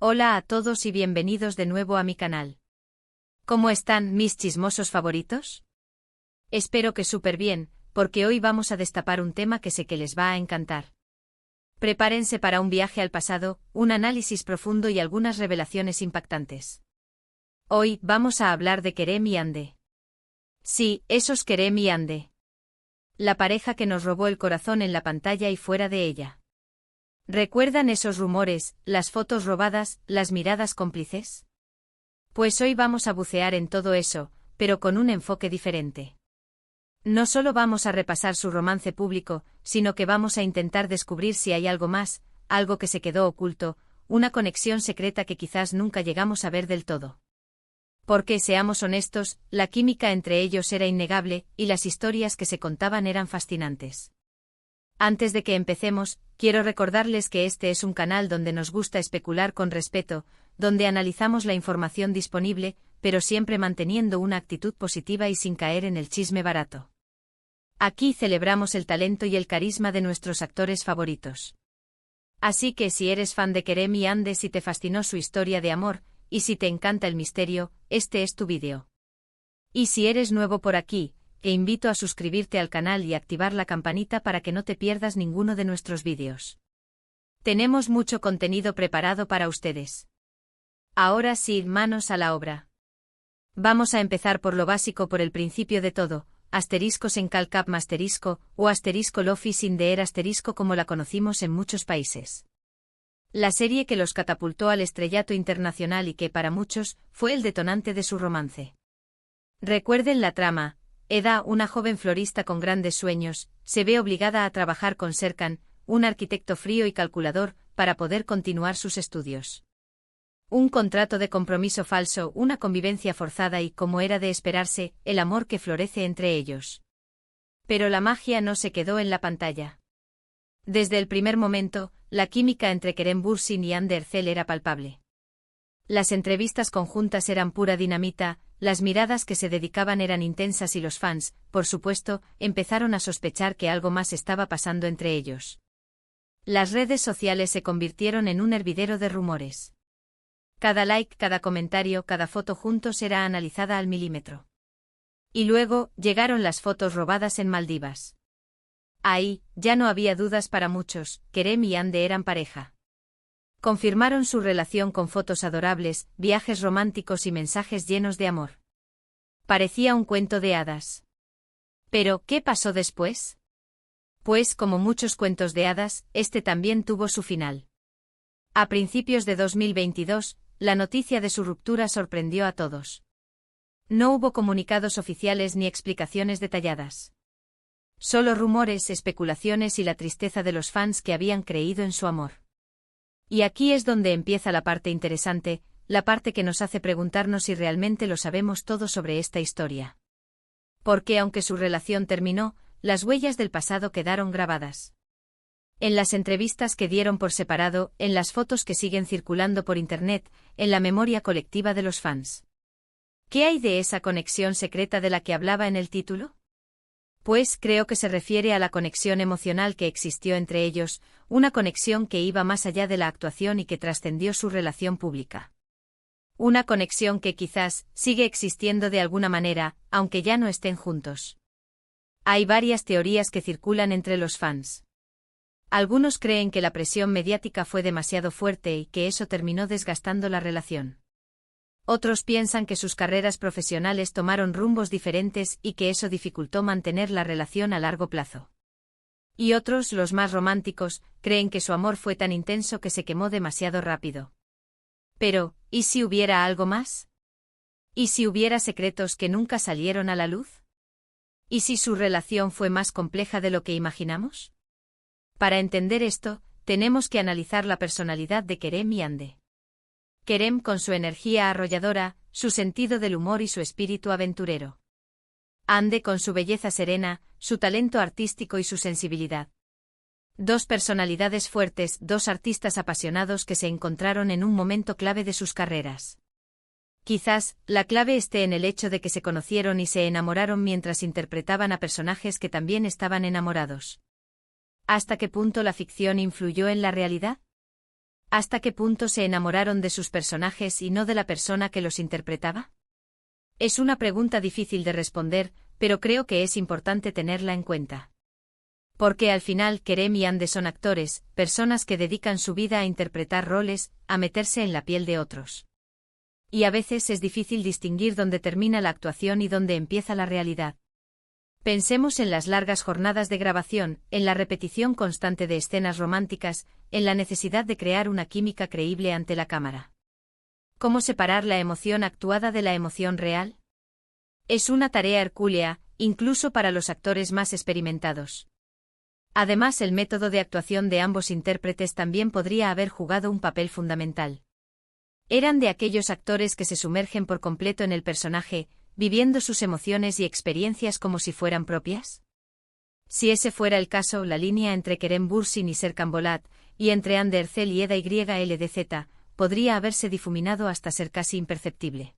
Hola a todos y bienvenidos de nuevo a mi canal. ¿Cómo están mis chismosos favoritos? Espero que súper bien, porque hoy vamos a destapar un tema que sé que les va a encantar. Prepárense para un viaje al pasado, un análisis profundo y algunas revelaciones impactantes. Hoy vamos a hablar de Kerem y Hande. Sí, esos Kerem y Hande. La pareja que nos robó el corazón en la pantalla y fuera de ella. ¿Recuerdan esos rumores, las fotos robadas, las miradas cómplices? Pues hoy vamos a bucear en todo eso, pero con un enfoque diferente. No solo vamos a repasar su romance público, sino que vamos a intentar descubrir si hay algo más, algo que se quedó oculto, una conexión secreta que quizás nunca llegamos a ver del todo. Porque, seamos honestos, la química entre ellos era innegable, y las historias que se contaban eran fascinantes. Antes de que empecemos, quiero recordarles que este es un canal donde nos gusta especular con respeto, donde analizamos la información disponible, pero siempre manteniendo una actitud positiva y sin caer en el chisme barato. Aquí celebramos el talento y el carisma de nuestros actores favoritos. Así que si eres fan de Kerem y Hande, si te fascinó su historia de amor, y si te encanta el misterio, este es tu vídeo. Y si eres nuevo por aquí, te invito a suscribirte al canal y activar la campanita para que no te pierdas ninguno de nuestros vídeos. Tenemos mucho contenido preparado para ustedes. Ahora sí, manos a la obra. Vamos a empezar por lo básico, por el principio de todo, asteriscos en calcap asterisco, o asterisco Lofi sin deer asterisco como la conocimos en muchos países. La serie que los catapultó al estrellato internacional y que para muchos fue el detonante de su romance. Recuerden la trama. Eda, una joven florista con grandes sueños, se ve obligada a trabajar con Serkan, un arquitecto frío y calculador, para poder continuar sus estudios. Un contrato de compromiso falso, una convivencia forzada y, como era de esperarse, el amor que florece entre ellos. Pero la magia no se quedó en la pantalla. Desde el primer momento, la química entre Kerem Bürsin y Hande Erçel era palpable. Las entrevistas conjuntas eran pura dinamita, las miradas que se dedicaban eran intensas y los fans, por supuesto, empezaron a sospechar que algo más estaba pasando entre ellos. Las redes sociales se convirtieron en un hervidero de rumores. Cada like, cada comentario, cada foto juntos era analizada al milímetro. Y luego, llegaron las fotos robadas en Maldivas. Ahí, ya no había dudas para muchos, Kerem y Hande eran pareja. Confirmaron su relación con fotos adorables, viajes románticos y mensajes llenos de amor. Parecía un cuento de hadas. Pero, ¿qué pasó después? Pues, como muchos cuentos de hadas, este también tuvo su final. A principios de 2022, la noticia de su ruptura sorprendió a todos. No hubo comunicados oficiales ni explicaciones detalladas. Solo rumores, especulaciones y la tristeza de los fans que habían creído en su amor. Y aquí es donde empieza la parte interesante, la parte que nos hace preguntarnos si realmente lo sabemos todo sobre esta historia. Porque aunque su relación terminó, las huellas del pasado quedaron grabadas. En las entrevistas que dieron por separado, en las fotos que siguen circulando por internet, en la memoria colectiva de los fans. ¿Qué hay de esa conexión secreta de la que hablaba en el título? Pues creo que se refiere a la conexión emocional que existió entre ellos, una conexión que iba más allá de la actuación y que trascendió su relación pública. Una conexión que quizás sigue existiendo de alguna manera, aunque ya no estén juntos. Hay varias teorías que circulan entre los fans. Algunos creen que la presión mediática fue demasiado fuerte y que eso terminó desgastando la relación. Otros piensan que sus carreras profesionales tomaron rumbos diferentes y que eso dificultó mantener la relación a largo plazo. Y otros, los más románticos, creen que su amor fue tan intenso que se quemó demasiado rápido. Pero, ¿y si hubiera algo más? ¿Y si hubiera secretos que nunca salieron a la luz? ¿Y si su relación fue más compleja de lo que imaginamos? Para entender esto, tenemos que analizar la personalidad de Kerem y Hande. Kerem con su energía arrolladora, su sentido del humor y su espíritu aventurero. Hande con su belleza serena, su talento artístico y su sensibilidad. Dos personalidades fuertes, dos artistas apasionados que se encontraron en un momento clave de sus carreras. Quizás, la clave esté en el hecho de que se conocieron y se enamoraron mientras interpretaban a personajes que también estaban enamorados. ¿Hasta qué punto la ficción influyó en la realidad? ¿Hasta qué punto se enamoraron de sus personajes y no de la persona que los interpretaba? Es una pregunta difícil de responder, pero creo que es importante tenerla en cuenta. Porque al final Kerem y Ande son actores, personas que dedican su vida a interpretar roles, a meterse en la piel de otros. Y a veces es difícil distinguir dónde termina la actuación y dónde empieza la realidad. Pensemos en las largas jornadas de grabación, en la repetición constante de escenas románticas, en la necesidad de crear una química creíble ante la cámara. ¿Cómo separar la emoción actuada de la emoción real? Es una tarea hercúlea, incluso para los actores más experimentados. Además, el método de actuación de ambos intérpretes también podría haber jugado un papel fundamental. Eran de aquellos actores que se sumergen por completo en el personaje, viviendo sus emociones y experiencias como si fueran propias. Si ese fuera el caso, la línea entre Kerem Bürsin y Serkan Bolat, y entre Hande Erçel y Eda YLDZ, podría haberse difuminado hasta ser casi imperceptible.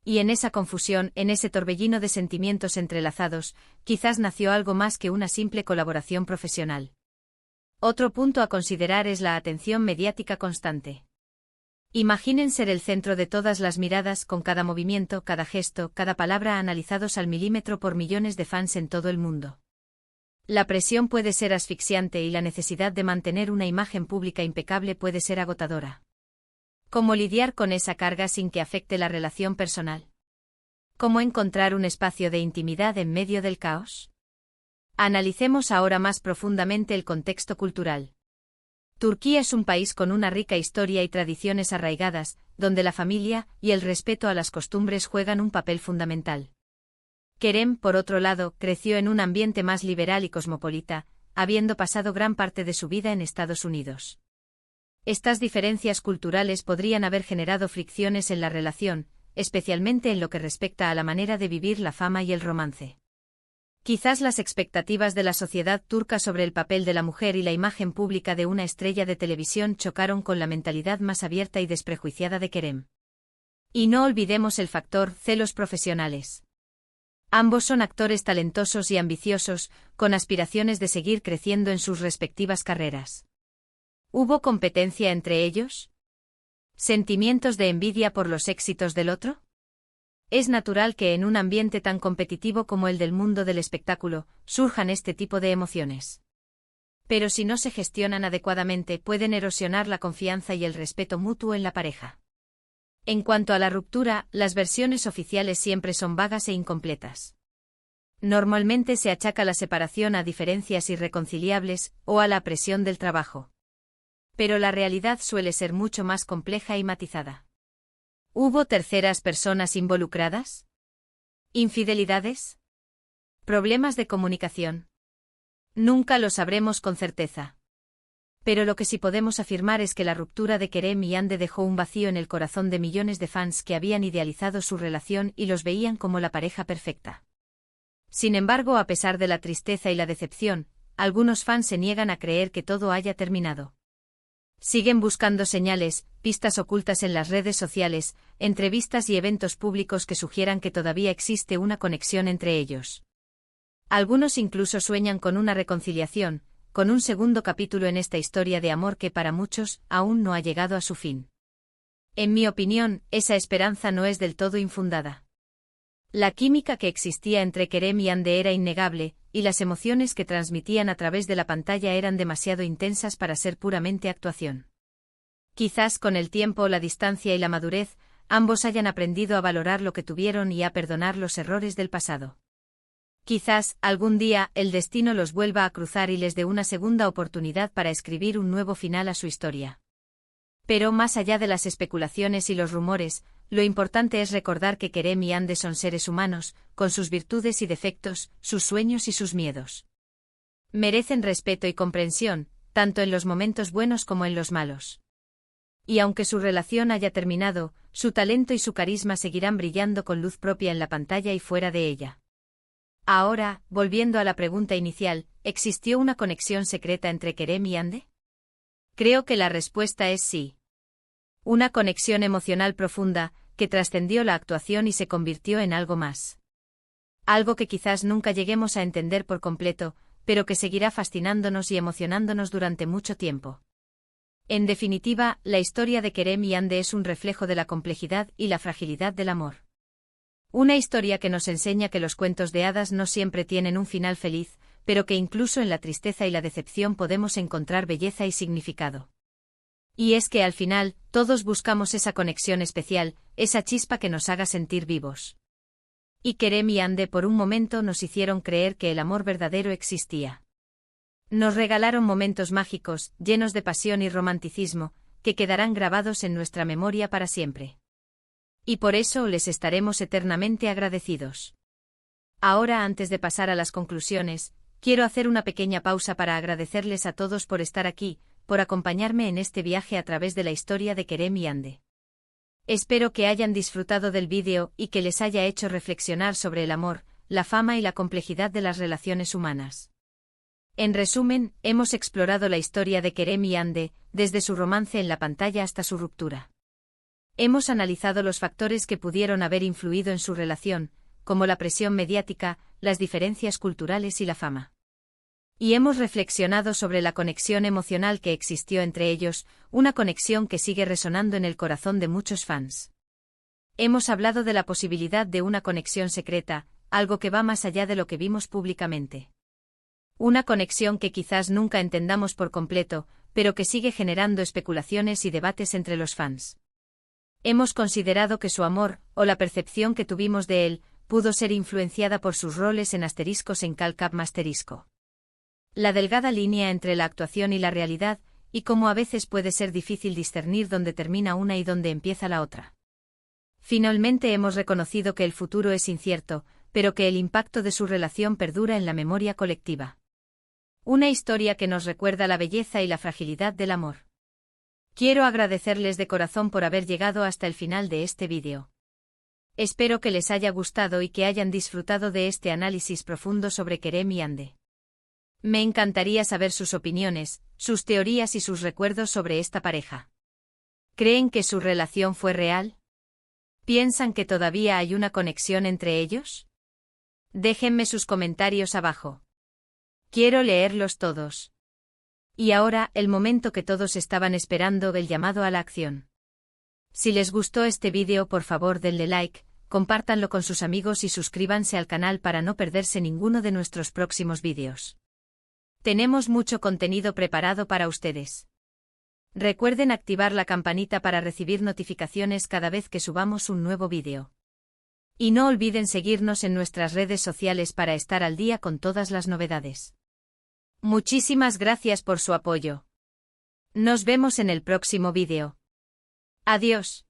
Y en esa confusión, en ese torbellino de sentimientos entrelazados, quizás nació algo más que una simple colaboración profesional. Otro punto a considerar es la atención mediática constante. Imaginen ser el centro de todas las miradas, con cada movimiento, cada gesto, cada palabra analizados al milímetro por millones de fans en todo el mundo. La presión puede ser asfixiante y la necesidad de mantener una imagen pública impecable puede ser agotadora. ¿Cómo lidiar con esa carga sin que afecte la relación personal? ¿Cómo encontrar un espacio de intimidad en medio del caos? Analicemos ahora más profundamente el contexto cultural. Turquía es un país con una rica historia y tradiciones arraigadas, donde la familia y el respeto a las costumbres juegan un papel fundamental. Kerem, por otro lado, creció en un ambiente más liberal y cosmopolita, habiendo pasado gran parte de su vida en Estados Unidos. Estas diferencias culturales podrían haber generado fricciones en la relación, especialmente en lo que respecta a la manera de vivir la fama y el romance. Quizás las expectativas de la sociedad turca sobre el papel de la mujer y la imagen pública de una estrella de televisión chocaron con la mentalidad más abierta y desprejuiciada de Kerem. Y no olvidemos el factor celos profesionales. Ambos son actores talentosos y ambiciosos, con aspiraciones de seguir creciendo en sus respectivas carreras. ¿Hubo competencia entre ellos? ¿Sentimientos de envidia por los éxitos del otro? Es natural que en un ambiente tan competitivo como el del mundo del espectáculo, surjan este tipo de emociones. Pero si no se gestionan adecuadamente, pueden erosionar la confianza y el respeto mutuo en la pareja. En cuanto a la ruptura, las versiones oficiales siempre son vagas e incompletas. Normalmente se achaca la separación a diferencias irreconciliables o a la presión del trabajo. Pero la realidad suele ser mucho más compleja y matizada. ¿Hubo terceras personas involucradas? ¿Infidelidades? ¿Problemas de comunicación? Nunca lo sabremos con certeza. Pero lo que sí podemos afirmar es que la ruptura de Kerem y Hande dejó un vacío en el corazón de millones de fans que habían idealizado su relación y los veían como la pareja perfecta. Sin embargo, a pesar de la tristeza y la decepción, algunos fans se niegan a creer que todo haya terminado. Siguen buscando señales, pistas ocultas en las redes sociales, entrevistas y eventos públicos que sugieran que todavía existe una conexión entre ellos. Algunos incluso sueñan con una reconciliación, con un segundo capítulo en esta historia de amor que para muchos aún no ha llegado a su fin. En mi opinión, esa esperanza no es del todo infundada. La química que existía entre Kerem y Hande era innegable, y las emociones que transmitían a través de la pantalla eran demasiado intensas para ser puramente actuación. Quizás con el tiempo, la distancia y la madurez, ambos hayan aprendido a valorar lo que tuvieron y a perdonar los errores del pasado. Quizás, algún día, el destino los vuelva a cruzar y les dé una segunda oportunidad para escribir un nuevo final a su historia. Pero más allá de las especulaciones y los rumores, lo importante es recordar que Kerem y Hande son seres humanos, con sus virtudes y defectos, sus sueños y sus miedos. Merecen respeto y comprensión, tanto en los momentos buenos como en los malos. Y aunque su relación haya terminado, su talento y su carisma seguirán brillando con luz propia en la pantalla y fuera de ella. Ahora, volviendo a la pregunta inicial, ¿existió una conexión secreta entre Kerem y Hande? Creo que la respuesta es sí. Una conexión emocional profunda, que trascendió la actuación y se convirtió en algo más. Algo que quizás nunca lleguemos a entender por completo, pero que seguirá fascinándonos y emocionándonos durante mucho tiempo. En definitiva, la historia de Kerem y Ande es un reflejo de la complejidad y la fragilidad del amor. Una historia que nos enseña que los cuentos de hadas no siempre tienen un final feliz, pero que incluso en la tristeza y la decepción podemos encontrar belleza y significado. Y es que al final, todos buscamos esa conexión especial, esa chispa que nos haga sentir vivos. Y Kerem y Ande por un momento nos hicieron creer que el amor verdadero existía. Nos regalaron momentos mágicos, llenos de pasión y romanticismo, que quedarán grabados en nuestra memoria para siempre. Y por eso les estaremos eternamente agradecidos. Ahora, antes de pasar a las conclusiones, quiero hacer una pequeña pausa para agradecerles a todos por estar aquí, por acompañarme en este viaje a través de la historia de Kerem y Ande. Espero que hayan disfrutado del vídeo y que les haya hecho reflexionar sobre el amor, la fama y la complejidad de las relaciones humanas. En resumen, hemos explorado la historia de Kerem y Ande, desde su romance en la pantalla hasta su ruptura. Hemos analizado los factores que pudieron haber influido en su relación, como la presión mediática, las diferencias culturales y la fama. Y hemos reflexionado sobre la conexión emocional que existió entre ellos, una conexión que sigue resonando en el corazón de muchos fans. Hemos hablado de la posibilidad de una conexión secreta, algo que va más allá de lo que vimos públicamente. Una conexión que quizás nunca entendamos por completo, pero que sigue generando especulaciones y debates entre los fans. Hemos considerado que su amor, o la percepción que tuvimos de él, pudo ser influenciada por sus roles en asteriscos en Cal Cap Masterisco. La delgada línea entre la actuación y la realidad, y cómo a veces puede ser difícil discernir dónde termina una y dónde empieza la otra. Finalmente hemos reconocido que el futuro es incierto, pero que el impacto de su relación perdura en la memoria colectiva. Una historia que nos recuerda la belleza y la fragilidad del amor. Quiero agradecerles de corazón por haber llegado hasta el final de este vídeo. Espero que les haya gustado y que hayan disfrutado de este análisis profundo sobre Kerem y Ande. Me encantaría saber sus opiniones, sus teorías y sus recuerdos sobre esta pareja. ¿Creen que su relación fue real? ¿Piensan que todavía hay una conexión entre ellos? Déjenme sus comentarios abajo. Quiero leerlos todos. Y ahora, el momento que todos estaban esperando, el llamado a la acción. Si les gustó este vídeo, por favor denle like, compártanlo con sus amigos y suscríbanse al canal para no perderse ninguno de nuestros próximos vídeos. Tenemos mucho contenido preparado para ustedes. Recuerden activar la campanita para recibir notificaciones cada vez que subamos un nuevo vídeo. Y no olviden seguirnos en nuestras redes sociales para estar al día con todas las novedades. Muchísimas gracias por su apoyo. Nos vemos en el próximo vídeo. Adiós.